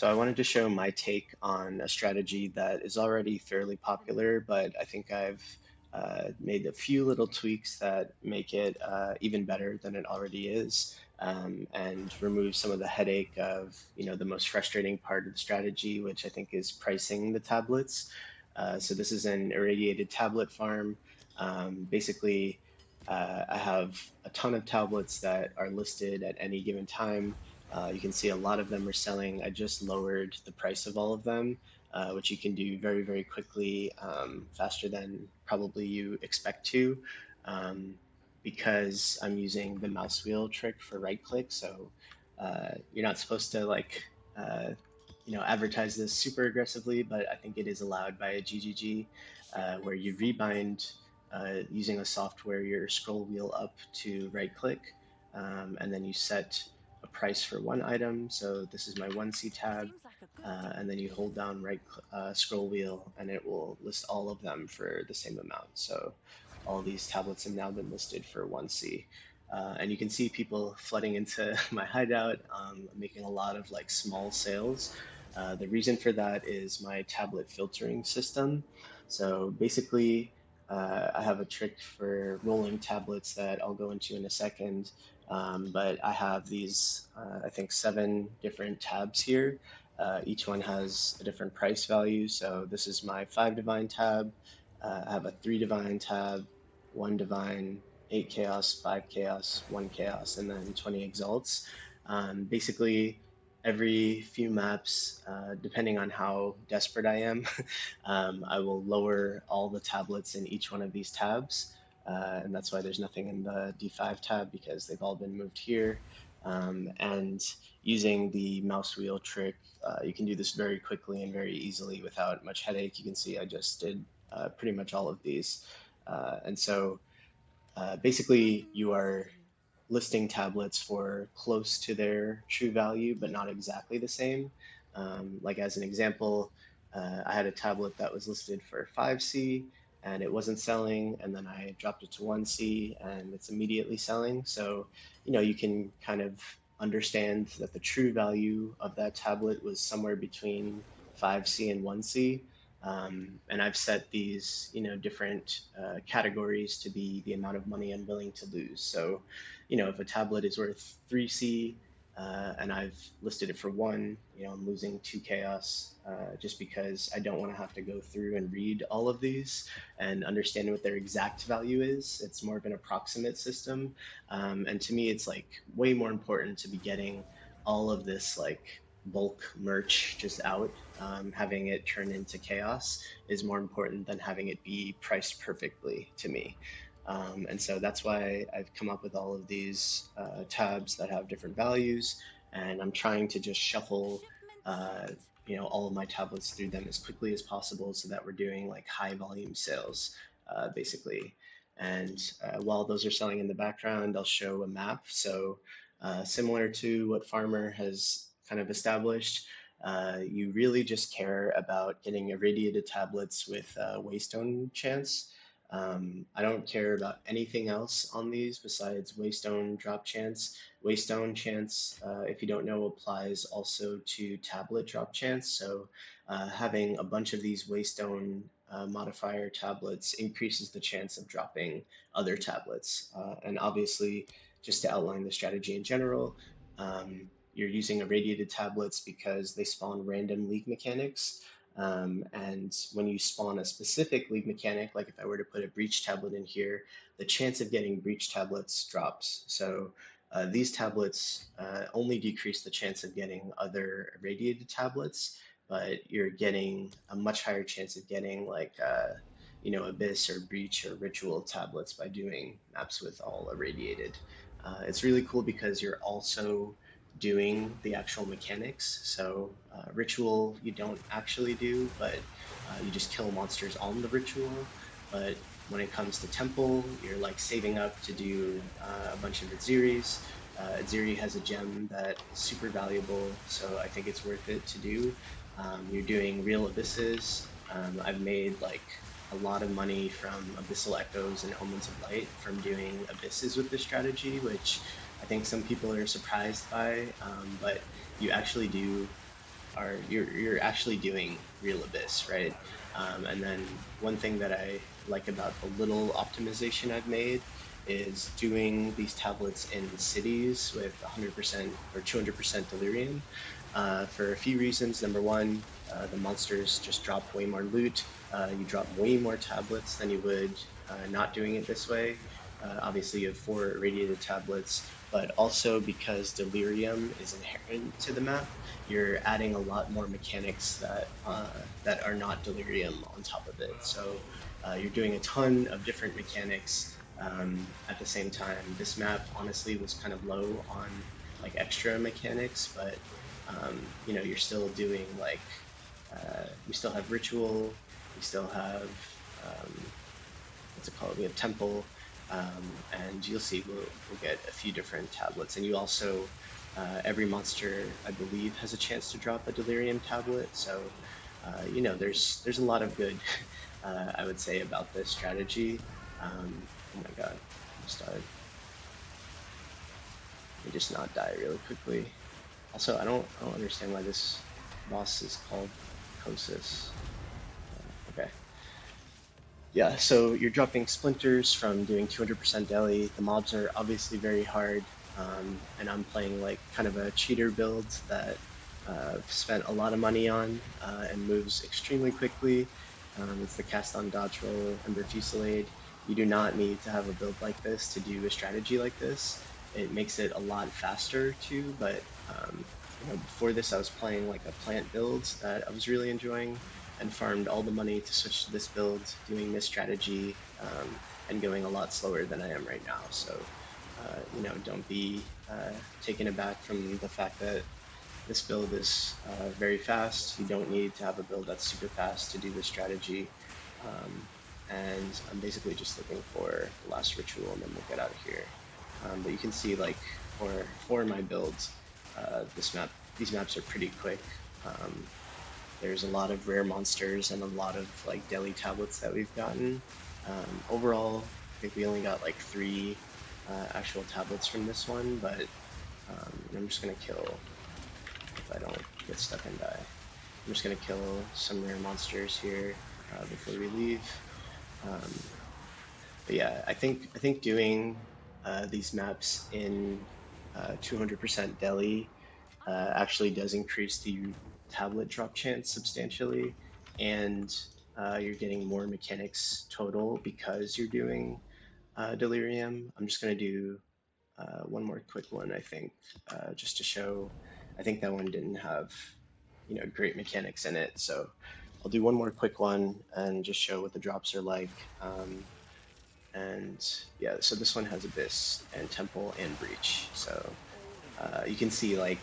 So I wanted to show my take on a strategy that is already fairly popular, but I think I've made a few little tweaks that make it even better than it already is, and remove some of the headache of, the most frustrating part of the strategy, which I think is pricing the tablets. So this is an irradiated tablet farm. Basically, I have a ton of tablets that are listed at any given time. You can see a lot of them are selling. I just lowered the price of all of them, which you can do very, very quickly, faster than probably you expect to, um, because I'm using the mouse wheel trick for right click. So you're not supposed to uh, advertise this super aggressively, but I think it is allowed by a GGG, where you rebind using a software your scroll wheel up to right click, and then you set a price for one item. So this is my 1C tab, and then you hold down scroll wheel and it will list all of them for the same amount. So all these tablets have now been listed for 1C. And you can see people flooding into my hideout, making a lot of like small sales. The reason for that is my tablet filtering system. So basically, I have a trick for rolling tablets that I'll go into in a second. But I have these, I think, 7 different tabs here. Each one has a different price value. So this is my 5 divine tab. I have a 3 divine tab, 1 divine, 8 chaos, 5 chaos, 1 chaos, and then 20 exalts. Basically, every few maps, depending on how desperate I am, I will lower all the tablets in each one of these tabs. And that's why there's nothing in the D5 tab because they've all been moved here. And using the mouse wheel trick, you can do this very quickly and very easily without much headache. You can see I just did pretty much all of these. Basically, you are listing tablets for close to their true value, but not exactly the same. Like as an example, I had a tablet that was listed for 5C and it wasn't selling, and then I dropped it to 1C and it's immediately selling. So, you can kind of understand that the true value of that tablet was somewhere between 5C and 1C. And I've set these, different categories to be the amount of money I'm willing to lose. So, if a tablet is worth 3C, and I've listed it for one, I'm losing 2 chaos, just because I don't want to have to go through and read all of these and understand what their exact value is. It's more of an approximate system. And to me, it's like way more important to be getting all of this like bulk merch just out. Having it turn into chaos is more important than having it be priced perfectly to me. And so that's why I've come up with all of these tabs that have different values, and I'm trying to just shuffle, uh, all of my tablets through them as quickly as possible so that we're doing like high volume sales, basically. And while those are selling in the background, I'll show a map. So similar to what Farmer has kind of established, you really just care about getting irradiated tablets with waystone chance. I don't care about anything else on these besides waystone drop chance. Waystone chance, if you don't know, applies also to tablet drop chance. So having a bunch of these waystone modifier tablets increases the chance of dropping other tablets. And obviously, just to outline the strategy in general, you're using irradiated tablets because they spawn random league mechanics. And when you spawn a specific league mechanic, like if I were to put a breach tablet in here, the chance of getting breach tablets drops. So these tablets only decrease the chance of getting other irradiated tablets, but you're getting a much higher chance of getting like Abyss or Breach or Ritual tablets by doing maps with all irradiated. It's really cool because you're also doing the actual mechanics. So ritual you don't actually do, but you just kill monsters on the ritual. But when it comes to temple, you're like saving up to do a bunch of Aziris. Aziri has a gem that is super valuable, so I think it's worth it to do. You're doing real abysses. I've made like a lot of money from Abyssal Echoes and Omens of Light from doing abysses with this strategy, which I think some people are surprised by, but you actually do are you're actually doing real abyss, right? And then one thing that I like about the little optimization I've made is doing these tablets in cities with 100% or 200% delirium for a few reasons. Number one, the monsters just drop way more loot. You drop way more tablets than you would not doing it this way. Obviously, you have four irradiated tablets, but also because delirium is inherent to the map, you're adding a lot more mechanics that are not delirium on top of it. So you're doing a ton of different mechanics at the same time. This map honestly was kind of low on like extra mechanics, but you're still doing like we still have ritual, we still have um, what's it called? We have temple, and you'll see we'll get a few different tablets, and you also every monster I believe has a chance to drop a delirium tablet. So there's a lot of good I would say about this strategy. Oh my god, I just died. Let me just not die really quickly. Also, I don't understand why this boss is called Kosis. Okay. Yeah, so you're dropping splinters from doing 200% deli. The mobs are obviously very hard, and I'm playing like kind of a cheater build that I've spent a lot of money on and moves extremely quickly. It's the cast on dodge roll Ember Fusillade. You do not need to have a build like this to do a strategy like this. It makes it a lot faster too, but before this I was playing like a plant build that I was really enjoying and farmed all the money to switch to this build, doing this strategy, and going a lot slower than I am right now. So, don't be taken aback from the fact that this build is very fast. You don't need to have a build that's super fast to do this strategy. Um, and I'm basically just looking for the last ritual and then we'll get out of here. But you can see like for my builds, these maps are pretty quick. Um, there's a lot of rare monsters and a lot of like deli tablets that we've gotten. Overall, I think we only got like three actual tablets from this one, but I'm just gonna kill if I don't get stuck and die. I'm just gonna kill some rare monsters here before we leave. Um, but yeah, I think doing these maps in 200% deli actually does increase the tablet drop chance substantially, and you're getting more mechanics total because you're doing delirium. I'm just gonna do one more quick one, I think, just to show. I think that one didn't have, great mechanics in it, so I'll do one more quick one and just show what the drops are like. And yeah, so this one has Abyss and Temple and Breach. So you can see like,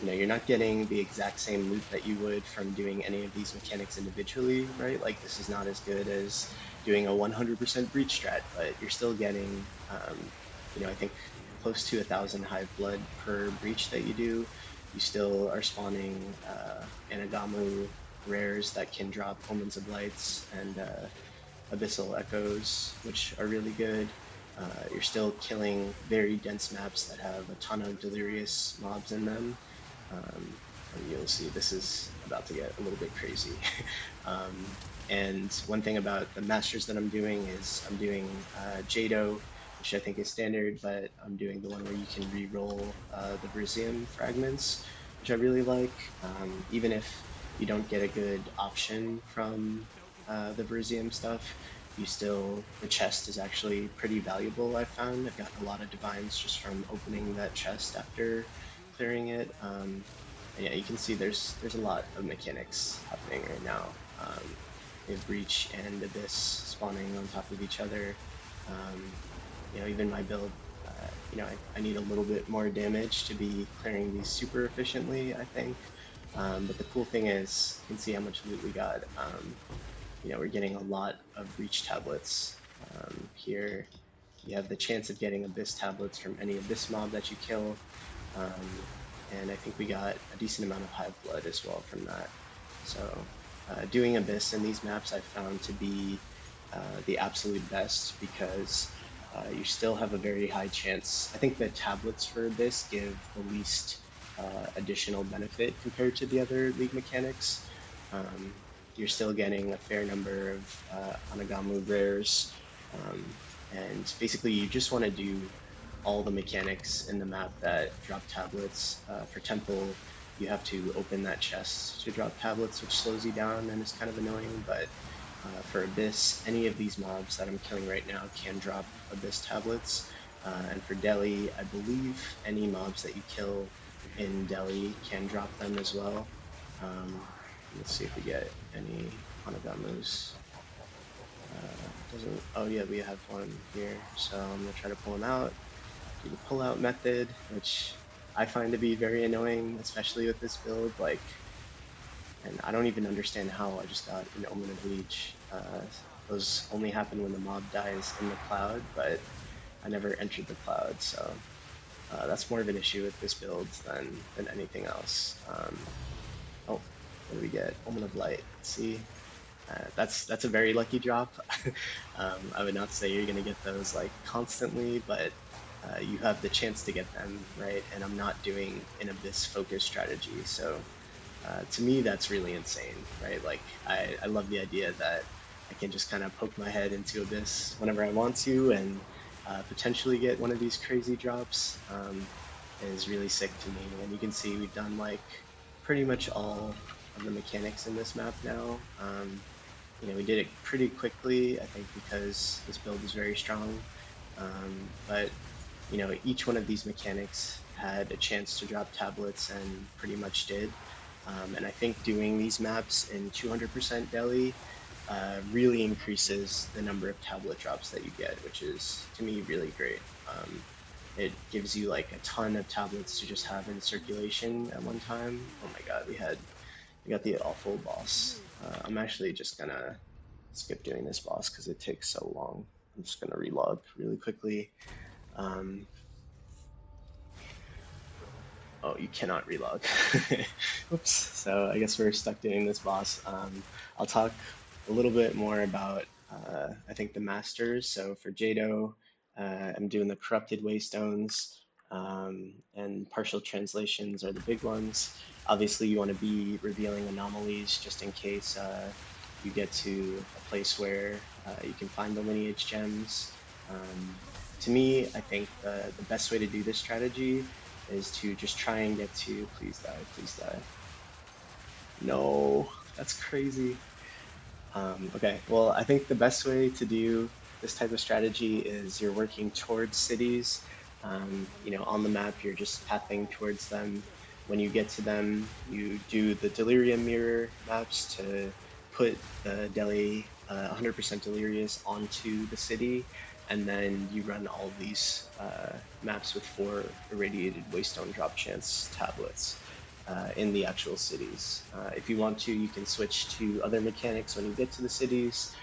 you're not getting the exact same loot that you would from doing any of these mechanics individually, right? Like this is not as good as doing a 100% breach strat, but you're still getting, I think close to 1,000 hive blood per breach that you do. You still are spawning Anagamu rares that can drop Omens of Lights and Abyssal Echoes, which are really good. You're still killing very dense maps that have a ton of delirious mobs in them. And you'll see this is about to get a little bit crazy. And one thing about the masters that I'm doing is I'm doing Jado, which I think is standard, but I'm doing the one where you can re-roll the Vrisium fragments, which I really like. Even if you don't get a good option from the Vrisium stuff, the chest is actually pretty valuable, I've found. I've gotten a lot of divines just from opening that chest after clearing it. And yeah, you can see there's a lot of mechanics happening right now. We have Breach and Abyss spawning on top of each other. Um, even my build, I need a little bit more damage to be clearing these super efficiently, I think. But the cool thing is, you can see how much loot we got. We're getting a lot of Breach tablets here. You have the chance of getting Abyss tablets from any Abyss mob that you kill. Um, and I think we got a decent amount of Hive Blood as well from that. So doing Abyss in these maps I've found to be the absolute best because you still have a very high chance. I think the tablets for Abyss give the least additional benefit compared to the other League mechanics. Um, you're still getting a fair number of Anagamu rares, um, and basically you just want to do all the mechanics in the map that drop tablets. For Temple, you have to open that chest to drop tablets, which slows you down and is kind of annoying. But for Abyss, any of these mobs that I'm killing right now can drop Abyss tablets. And for Delhi, I believe any mobs that you kill in Delhi can drop them as well. Um, let's see if we get any Hanagamus. Doesn't. Oh yeah, we have one here. So I'm gonna try to pull him out. Do the pull-out method, which I find to be very annoying, especially with this build. Like, and I don't even understand how I just got an Omen of Leech. Those only happen when the mob dies in the cloud, but I never entered the cloud, so that's more of an issue with this build than anything else. Oh, what do we get? Omen of Light. Let's see. That's a very lucky drop. I would not say you're gonna get those like constantly, but you have the chance to get them, right? And I'm not doing an abyss focus strategy, so to me that's really insane, right? Like I love the idea that I can just kind of poke my head into abyss whenever I want to and potentially get one of these crazy drops. Is really sick to me, and you can see we've done like pretty much all of the mechanics in this map now. We did it pretty quickly, I think, because this build is very strong. But each one of these mechanics had a chance to drop tablets and pretty much did. And I think doing these maps in 200% Delhi really increases the number of tablet drops that you get, which is to me really great. It gives you like a ton of tablets to just have in circulation at one time. Oh my god, we got the awful boss. I'm actually just gonna skip doing this boss because it takes so long. I'm just gonna relog really quickly. Um, oh, you cannot relog. Oops. So I guess we're stuck doing this boss. I'll talk a little bit more about I think the masters. So for Jado, I'm doing the corrupted waystones, and partial translations are the big ones. Obviously, you want to be revealing anomalies just in case you get to a place where you can find the lineage gems. Um, to me, I think the best way to do this strategy is to just try and get to, please die, please die. No, that's crazy. Okay, well, I think the best way to do this type of strategy is you're working towards cities. On the map, you're just pathing towards them. When you get to them, you do the delirium mirror maps to put the Delhi 100% delirious onto the city, and then you run all of these maps with 4 irradiated waystone drop chance tablets in the actual cities. If you want to, you can switch to other mechanics when you get to the cities.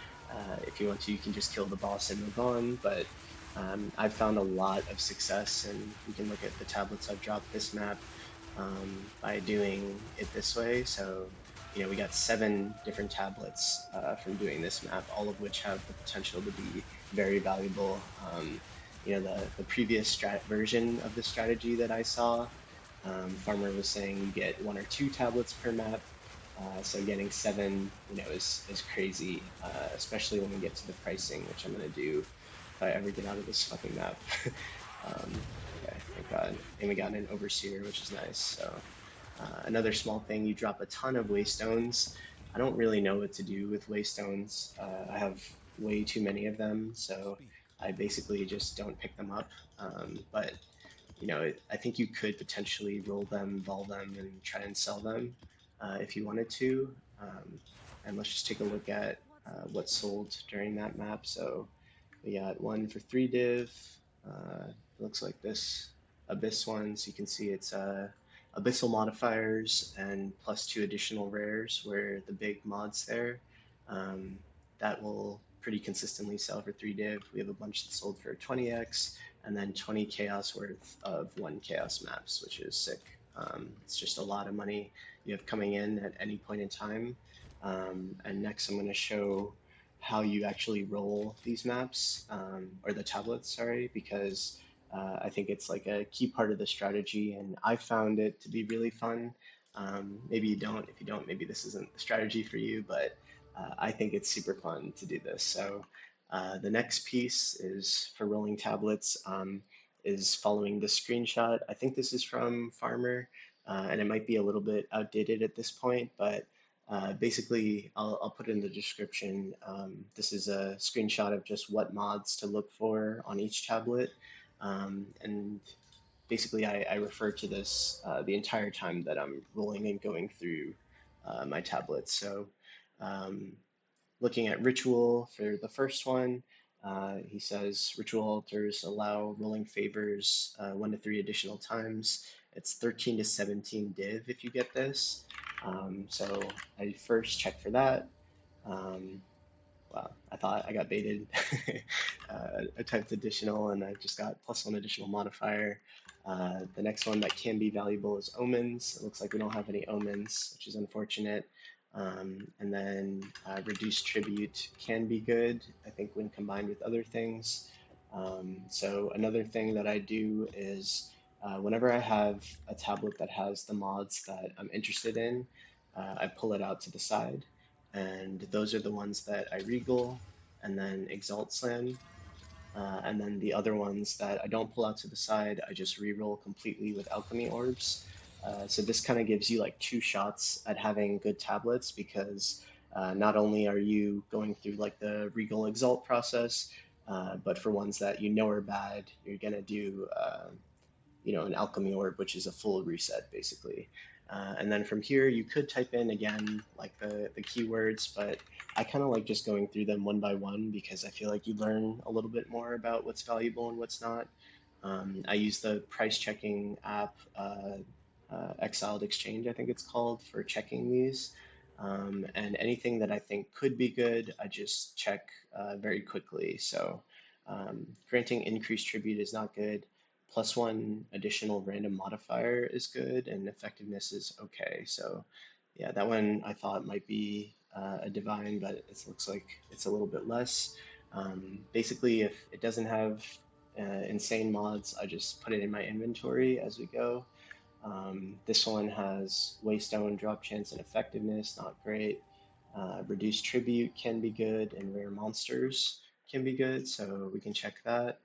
If you want to, you can just kill the boss and move on. But I've found a lot of success, and you can look at the tablets I've dropped this map by doing it this way. So, we got 7 different tablets from doing this map, all of which have the potential to be very valuable. The previous version of the strategy that I saw, Farmer was saying you get 1 or 2 tablets per map. So getting 7, is crazy, especially when we get to the pricing, which I'm gonna do if I ever get out of this fucking map. Okay, thank God. And we got an overseer, which is nice. So another small thing, you drop a ton of waystones. I don't really know what to do with waystones. I have way too many of them, so I basically just don't pick them up. But I think you could potentially roll them, vol them, and try and sell them if you wanted to. And let's just take a look at what sold during that map. So we got one for 3 div. It looks like this Abyss one. So you can see it's Abyssal modifiers and plus 2 additional rares where the big mods there. Um, that will pretty consistently sell for 3 div. We have a bunch that sold for 20x and then 20 chaos worth of 1 chaos maps, which is sick. It's just a lot of money you have coming in at any point in time. And next I'm going to show how you actually roll these maps, or the tablets, sorry, because I think it's like a key part of the strategy, and I found it to be really fun. Maybe you don't. If you don't, maybe this isn't the strategy for you, but I think it's super fun to do this. So the next piece is for rolling tablets, is following the screenshot. I think this is from Farmer, and it might be a little bit outdated at this point, but basically, I'll put it in the description. This is a screenshot of just what mods to look for on each tablet. And basically, I refer to this the entire time that I'm rolling and going through my tablets. So um, looking at ritual for the first one, he says ritual altars allow rolling favors 1 to 3 additional times. It's 13 to 17 div if you get this. So I first check for that. Um, Wow, I thought I got baited. I typed additional and I just got +1 additional modifier. The next one that can be valuable is omens. It looks like we don't have any omens, which is unfortunate. And then reduced tribute can be good, I think, when combined with other things. So another thing that I do is whenever I have a tablet that has the mods that I'm interested in, I pull it out to the side, and those are the ones that I regal and then exalt slam. And then the other ones that I don't pull out to the side, I just reroll completely with alchemy orbs. So this kind of gives you like 2 shots at having good tablets because not only are you going through like the regal exalt process, but for ones that you know are bad, you're gonna do an alchemy orb, which is a full reset basically. And then from here, you could type in again like the keywords, but I kind of like just going through them one by one because I feel like you learn a little bit more about what's valuable and what's not. I use the price checking app, Exiled Exchange, I think it's called, for checking these. And anything that I think could be good, I just check very quickly. So granting increased tribute is not good. +1 additional random modifier is good, and effectiveness is okay. So yeah, that one I thought might be a divine, but it looks like it's a little bit less. Basically, if it doesn't have insane mods, I just put it in my inventory as we go. This one has Waystone, drop chance, and effectiveness, not great. Reduced tribute can be good, and rare monsters can be good, so we can check that.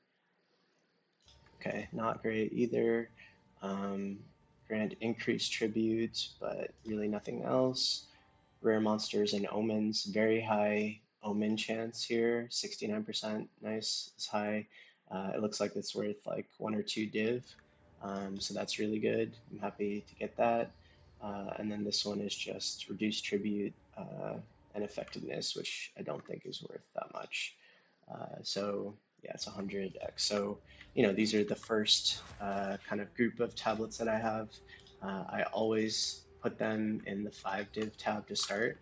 Okay, not great either. Um, Grant increased tribute, but really nothing else. Rare monsters and omens, very high omen chance here, 69%. Nice, it's high. It looks like it's worth like 1 or 2 div, so that's really good. I'm happy to get that. And then this one is just reduced tribute and effectiveness, which I don't think is worth that much. So yeah, it's 100x. So these are the first kind of group of tablets that I have. I always put them in the 5 div tab to start.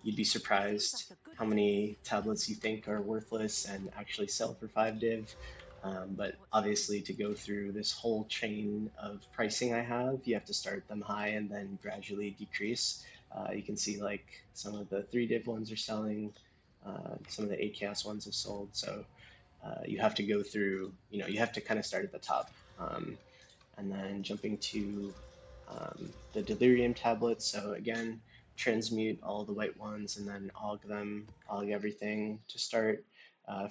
You'd be surprised how many tablets you think are worthless and actually sell for 5 div. But obviously, to go through this whole chain of pricing I have, you have to start them high and then gradually decrease. You can see like some of the 3 div ones are selling, some of the 8 chaos ones have sold. So you have to go through, you have to kind of start at the top. And then jumping to the delirium tablets. So again, transmute all the white ones and then aug them, aug everything to start.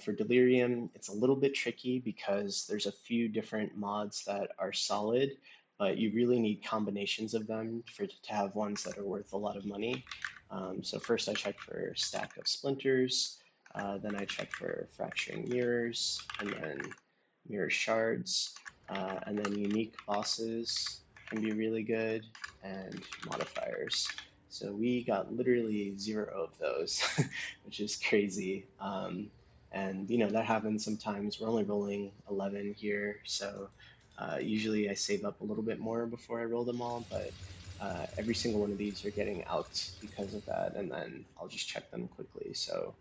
For delirium, it's a little bit tricky because there's a few different mods that are solid, but you really need combinations of them to have ones that are worth a lot of money. So first I check for stack of splinters, then I check for fracturing mirrors, and then mirror shards, and then unique bosses can be really good, and modifiers. So we got literally 0 of those, which is crazy. And that happens sometimes. We're only rolling 11 here, so usually I save up a little bit more before I roll them all, but every single one of these are getting out because of that, and then I'll just check them quickly. So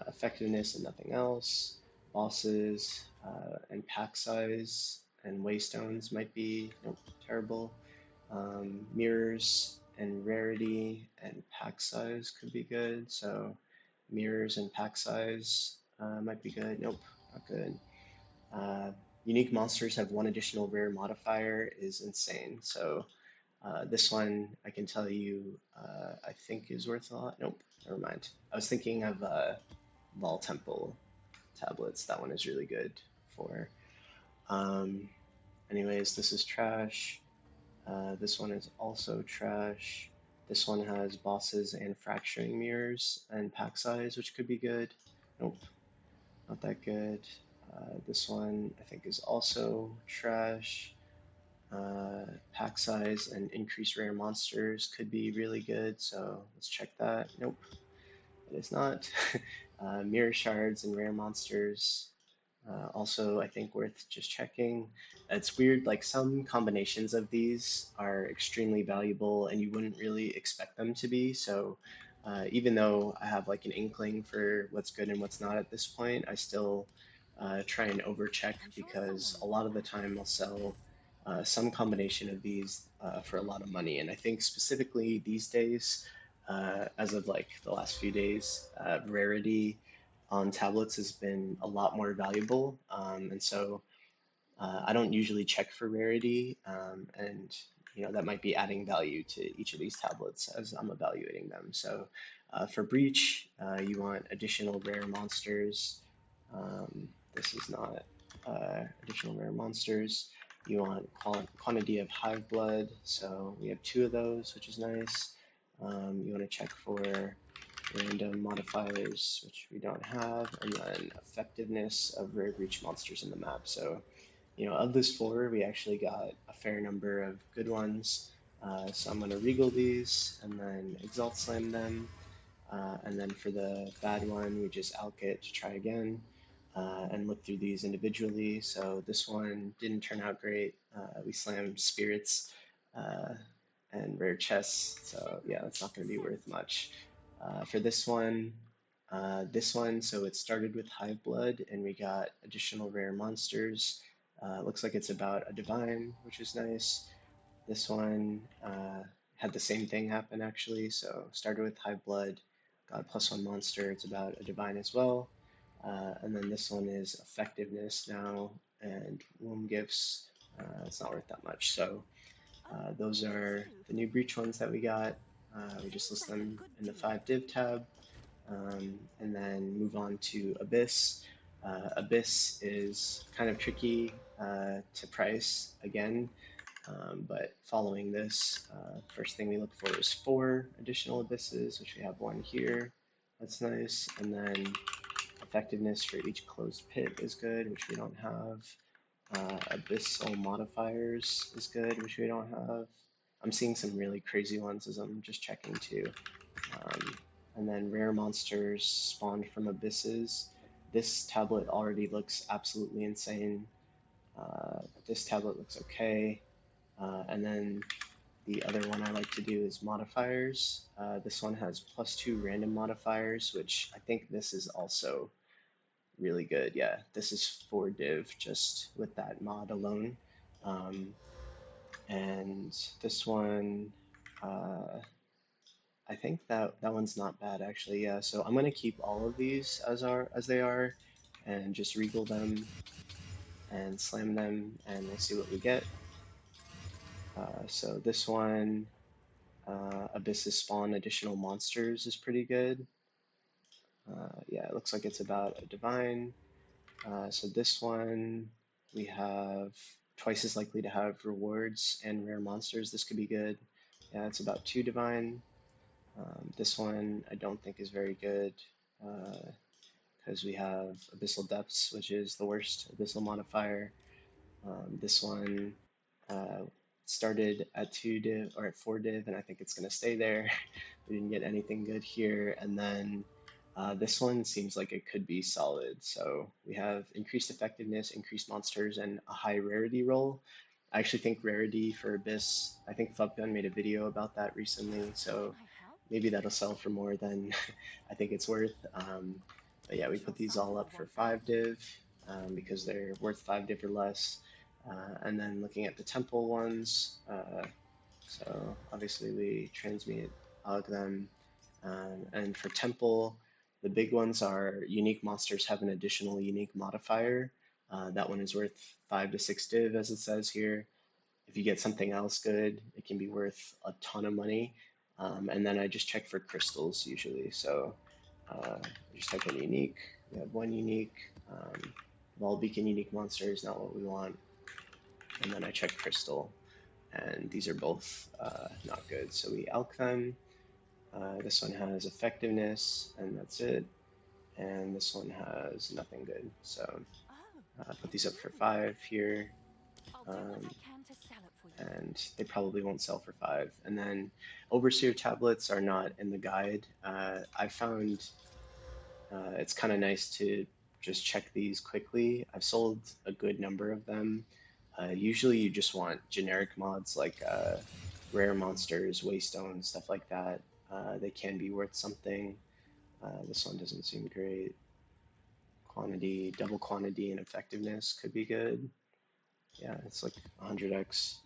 effectiveness and nothing else. Bosses and pack size and waystones might be nope, terrible. Mirrors and rarity and pack size could be good. So mirrors and pack size might be good. Nope, not good. unique monsters have one additional rare modifier is insane. So this one I can tell you I think is worth a lot. Nope, never mind. I was thinking of Vol Temple tablets. That one is really good for. Um, anyways, this is trash. This one is also trash. This one has bosses and fracturing mirrors and pack size, which could be good. Nope, not that good. This one I think is also trash. Pack size and increased rare monsters could be really good, so let's check that. Nope, it is not. Mirror shards and rare monsters also, I think worth just checking. It's weird, like some combinations of these are extremely valuable and you wouldn't really expect them to be. So even though I have like an inkling for what's good and what's not at this point, I still try and overcheck I'm sure because someone a will lot of the laugh. time I'll sell some combination of these for a lot of money. And I think specifically these days, as of like the last few days, rarity on tablets has been a lot more valuable. And so I don't usually check for rarity, and that might be adding value to each of these tablets as I'm evaluating them. So for Breach, you want additional rare monsters. This is not additional rare monsters. You want quantity of hive blood, so we have two of those, which is nice. You want to check for random modifiers, which we don't have, and then effectiveness of rare breach monsters in the map. So of this four, we actually got a fair number of good ones. So I'm going to regal these and then exalt slam them. And then for the bad one, we just alk it to try again and look through these individually. So this one didn't turn out great. We slammed spirits uh, and rare chests. So yeah, that's not going to be worth Shipment. much. For this one, so it started with Hive Blood and we got additional rare monsters. Looks like it's about a divine, which is nice. This one had the same thing happen actually. So started with High Blood, got a +1 monster. It's about a divine as well. And then this one is effectiveness now and womb gifts. It's not worth that much. So Oh, those me are too. the new breach ones that we got. We just Seems list like a them good in the deal. 5 div tab and then move on to Abyss. Abyss is kind of tricky to price again. But following this, first thing we look for is 4 additional abysses, which we have one here. That's nice. And then effectiveness for each closed pit is good, which we don't have. Abyssal modifiers is good, which we don't have. I'm seeing some really crazy ones as I'm just checking too. Um, and then rare monsters spawned from abysses. This tablet already looks absolutely insane. This tablet looks okay. And then the other one I like to do is modifiers. This one has +2 random modifiers, which I think this is also really good. Yeah, this is 4 div just with that mod alone. Um, and this one, uh, I think that one's not bad actually. Yeah, so I'm gonna keep all of these as they are, and just regal them and slam them, and we'll see what we get. So this one, Abysses spawn additional monsters is pretty good. Yeah, it looks like it's about a divine. So this one, we have twice as likely to have rewards and rare monsters. This could be good. Yeah, it's about 2 divine. This one I don't think is very good because we have Abyssal Depths, which is the worst Abyssal modifier. This one uh, started at 2 div or at 4 div, and I think it's going to stay there. We didn't get anything good here. And then this one seems like it could be solid. So we have increased effectiveness, increased monsters, and a high rarity roll. I actually think rarity for Abyss, I think Fubgun made a video about that recently. How can So I help? maybe that'll sell for more than I think it's worth. But yeah, I'm we sure put these all someone will up for want that. 5 div because they're worth 5 div or less. And then looking at the temple ones, so obviously we transmute og them. And for temple, the big ones are unique monsters have an additional unique modifier. That one is worth 5 to 6 div, as it says here. If you get something else good, it can be worth a ton of money. And then I just check for crystals usually. So I just type in unique. We have one unique. Ball beacon unique monster is not what we want. And then I check crystal. And these are both not good. So we alch them. This one has effectiveness, and that's it. And this one has nothing good. So put these up for 5 here. Um, and they probably won't sell for 5. And then overseer tablets are not in the guide. I found it's kind of nice to just check these quickly. I've sold a good number of them. Usually you just want generic mods like rare monsters, waystone, stuff like that. They can be worth something. This one doesn't seem great. Quantity, double quantity and effectiveness could be good. Yeah, it's like 100x.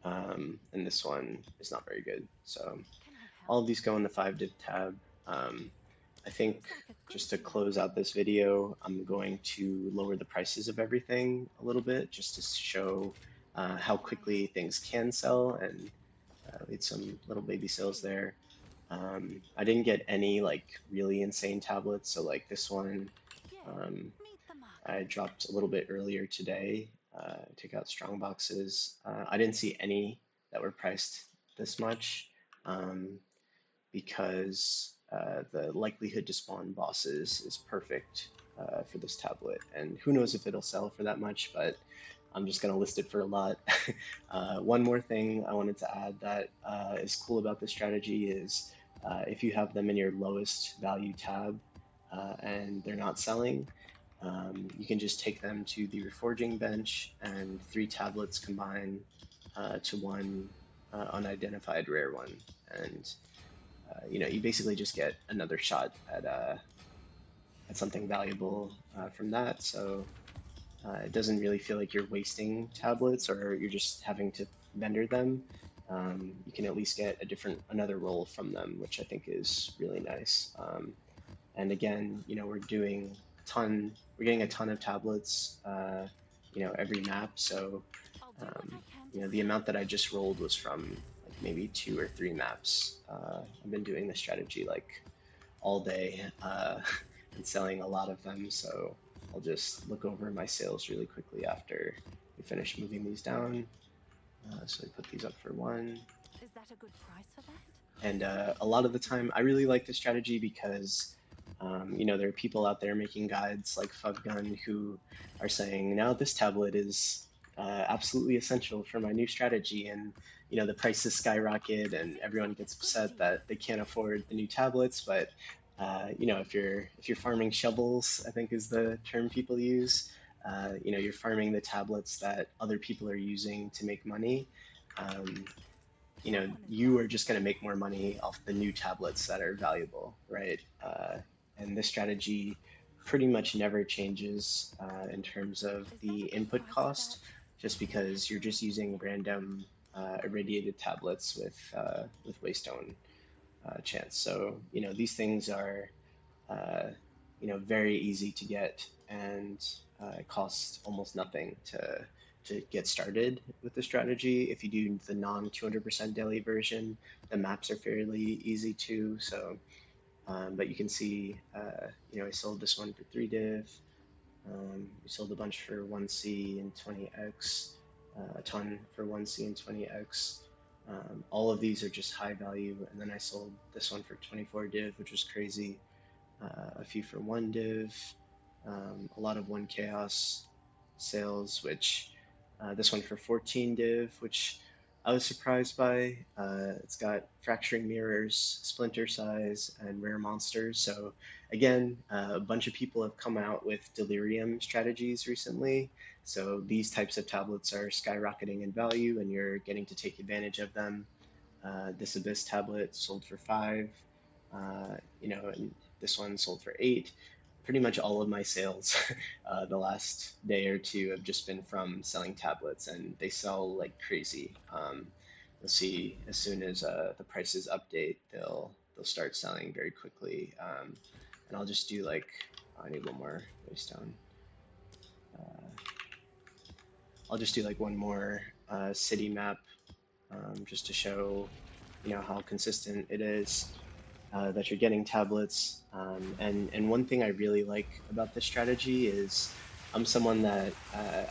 And this one is not very good. So all of these go in the 5 div tab. I think just to close out this video, I'm going to lower the prices of everything a little bit just to show how quickly things can sell and lead some little baby sales there. I didn't get any like really insane tablets, so like this one, um, I dropped a little bit earlier today. Take out strong boxes. I didn't see any that were priced this much um, because the likelihood to spawn bosses is perfect for this tablet. And who knows if it'll sell for that much, but I'm just going to list it for a lot. One more thing I wanted to add that is cool about this strategy is if you have them in your lowest value tab and they're not selling, you can just take them to the reforging bench and 3 tablets combine to one unidentified rare one. And you basically just get another shot at something valuable from that. So it doesn't really feel like you're wasting tablets or you're just having to vendor them. You can at least get another roll from them, which I think is really nice. And again, we're getting a ton of tablets, every map. So, the amount that I just rolled was from like maybe 2 or 3 maps. I've been doing this strategy like all day and selling a lot of them. So I'll just look over my sales really quickly after we finish moving these down. So we put these up for 1. And a lot of the time, I really like this strategy because, there are people out there making guides like FubGun who are saying, now this tablet is absolutely essential for my new strategy. And, the prices skyrocket and everyone gets upset that they can't afford the new tablets. But, if you're farming shovels, I think is the term people use, you're farming the tablets that other people are using to make money. Um, you are just going to make more money off the new tablets that are valuable, right? And this strategy pretty much never changes in terms of the input cost, just because you're just using random irradiated tablets with waystone chance. So these things are uh, very easy to get, and it costs almost nothing to get started with the strategy. If you do the non 200% daily version, the maps are fairly easy too. So, but you can see, I sold this one for 3 div. We sold a bunch for 1C and 20x, a ton for 1C and 20x. All of these are just high value, and then I sold this one for 24 div, which was crazy. A few for 1 div, a lot of 1 chaos sales, which this one for 14 div, which I was surprised by. It's got fracturing mirrors, splinter size, and rare monsters. So again, a bunch of people have come out with delirium strategies recently. So these types of tablets are skyrocketing in value, and you're getting to take advantage of them. This Abyss tablet sold for 5, and this one sold for 8. Pretty much all of my sales the last day or two have just been from selling tablets, and they sell like crazy. You'll see as soon as the prices update, they'll start selling very quickly. And I'll just do like I need one more waystone. Uh, I'll just do like one more city map just to show, how consistent it is that you're getting tablets. And one thing I really like about this strategy is I'm someone that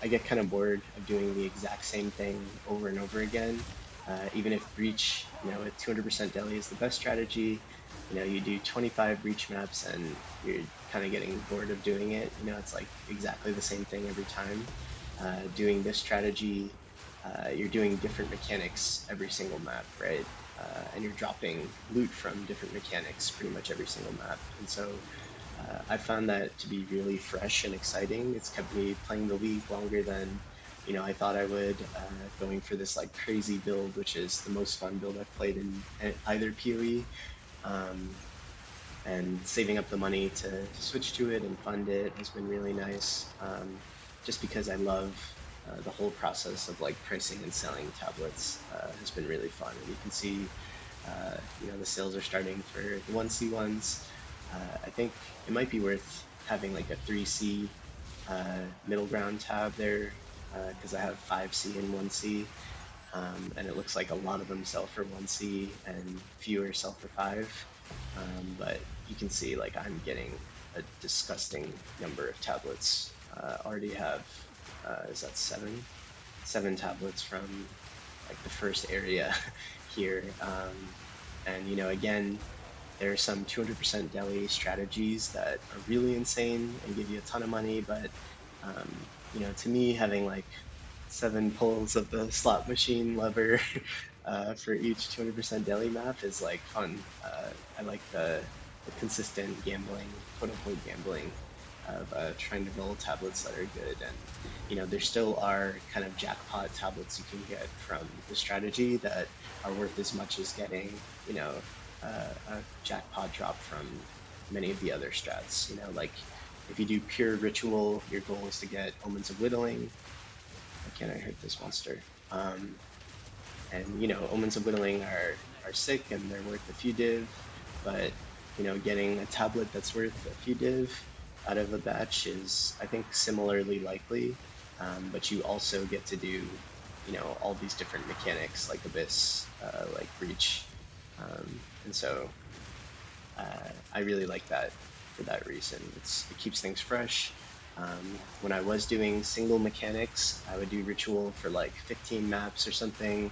I get kind of bored of doing the exact same thing over and over again. Even if breach, at 200% deli is the best strategy, you do 25 breach maps and you're kind of getting bored of doing it. It's like exactly the same thing every time. Doing this strategy, you're doing different mechanics every single map, right? And you're dropping loot from different mechanics pretty much every single map. And so I found that to be really fresh and exciting. It's kept me playing the league longer than I thought I would. Going for this like crazy build, which is the most fun build I've played in either PoE. Um, and saving up the money to switch to it and fund it has been really nice. Just because I love the whole process of like pricing and selling tablets has been really fun. And you can see, the sales are starting for the 1C ones. I think it might be worth having like a 3C middle ground tab there because I have 5C and 1C. And it looks like a lot of them sell for 1C and fewer sell for 5. But you can see like I'm getting a disgusting number of tablets. Already have, is that seven? 7 tablets from like the first area here. And again, there are some 200% deli strategies that are really insane and give you a ton of money, but to me, having like 7 pulls of the slot machine lever for each 200% deli map is like fun. I like the consistent gambling, quote unquote gambling of trying to roll tablets that are good. And there still are kind of jackpot tablets you can get from the strategy that are worth as much as getting a jackpot drop from many of the other strats. Like if you do pure ritual, your goal is to get Omens of Whittling. Why can't I hurt this monster? And Omens of Whittling are sick and they're worth a few div, but getting a tablet that's worth a few div out of a batch is, I think, similarly likely. But you also get to do all these different mechanics like Abyss, like Breach, and so I really like that for that reason. It keeps things fresh. When I was doing single mechanics, I would do ritual for like 15 maps or something,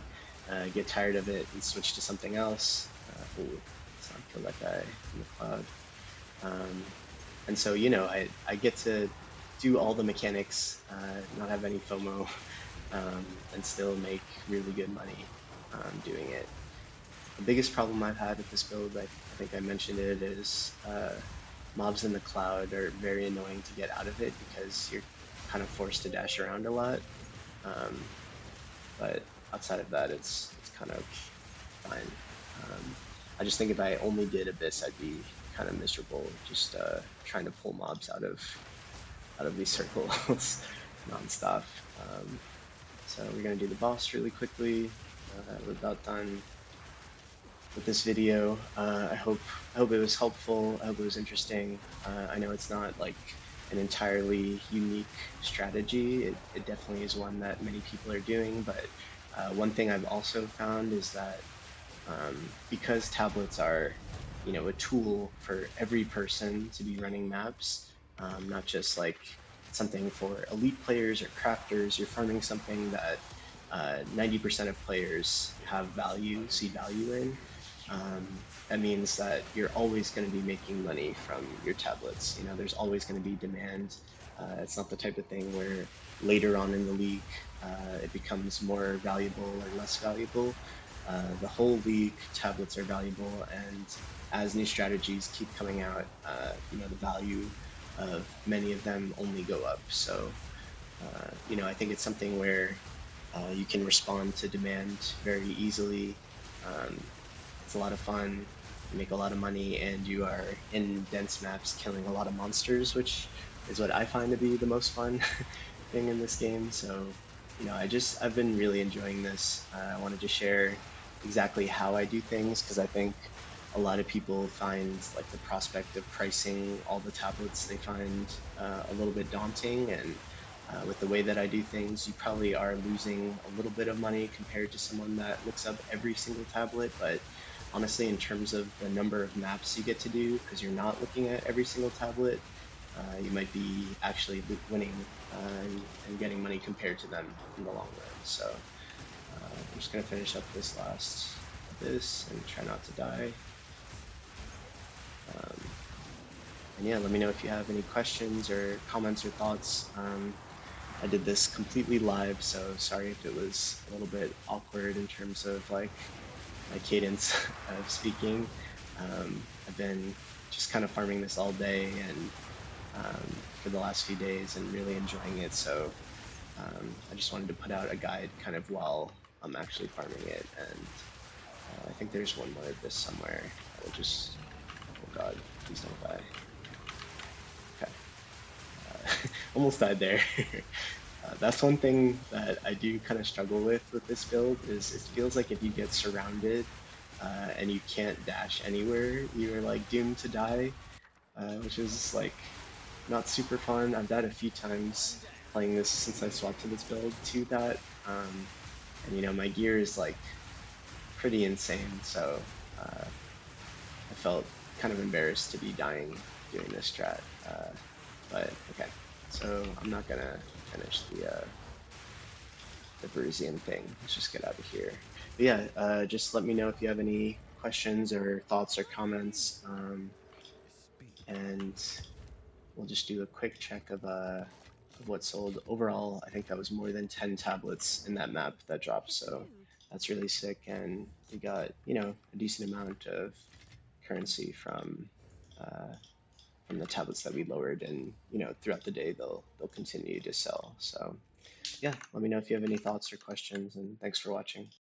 get tired of it and switch to something else. Ooh, let's not kill that guy in the cloud. Um, and so, I get to do all the mechanics, not have any FOMO, and still make really good money doing it. The biggest problem I've had with this build, I think I mentioned it, is mobs in the cloud are very annoying to get out of it because you're kind of forced to dash around a lot. Um, but outside of that, it's kind of fine. I just think if I only did Abyss, I'd be kind of miserable, just trying to pull mobs out of these circles nonstop. Um, so we're gonna do the boss really quickly. We're about done with this video. I hope it was helpful. I hope it was interesting. I know it's not like an entirely unique strategy. It definitely is one that many people are doing, but one thing I've also found is that because tablets are, a tool for every person to be running maps, not just like something for elite players or crafters. You're farming something that 90% of players see value in. That means that you're always going to be making money from your tablets. There's always going to be demand. It's not the type of thing where later on in the league it becomes more valuable or less valuable. The whole league, tablets are valuable, and as new strategies keep coming out, the value of many of them only go up. So, I think it's something where you can respond to demand very easily. Um, it's a lot of fun, you make a lot of money, and you are in dense maps killing a lot of monsters, which is what I find to be the most fun thing in this game. So, I've been really enjoying this. I wanted to share exactly how I do things because I think a lot of people find like the prospect of pricing all the tablets they find a little bit daunting, and with the way that I do things, you probably are losing a little bit of money compared to someone that looks up every single tablet. But honestly, in terms of the number of maps you get to do, because you're not looking at every single tablet, you might be actually winning and getting money compared to them in the long run. So I'm just gonna finish up this last of this and try not to die. Um, and yeah, let me know if you have any questions or comments or thoughts. I did this completely live, so sorry if it was a little bit awkward in terms of like my cadence of speaking. I've been just kind of farming this all day and for the last few days and really enjoying it. So I just wanted to put out a guide kind of while I'm actually farming it. And I think there's one more of this somewhere. I will just, oh God, please don't die. Okay, almost died there. That's one thing that I do kind of struggle with this build is it feels like if you get surrounded and you can't dash anywhere, you're like doomed to die, which is like not super fun. I've died a few times playing this since I swapped to this build to that, and you know my gear is like pretty insane, so I felt kind of embarrassed to be dying doing this strat. But okay, so I'm not gonna finish the Bersian thing. Let's just get out of here. But yeah, just let me know if you have any questions or thoughts or comments, and we'll just do a quick check of what sold. Overall, I think that was more than 10 tablets in that map that dropped, so that's really sick. And we got, you know, a decent amount of currency uh, from the tablets that we lowered, and you know, throughout the day they'll continue to sell. So yeah, let me know if you have any thoughts or questions, and thanks for watching.